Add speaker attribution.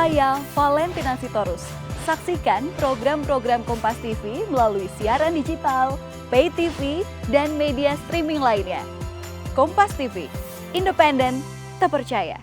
Speaker 1: Saya Valentina Sitorus. Saksikan program-program Kompas TV melalui siaran digital, pay TV, dan media streaming lainnya. Kompas TV, independen, terpercaya.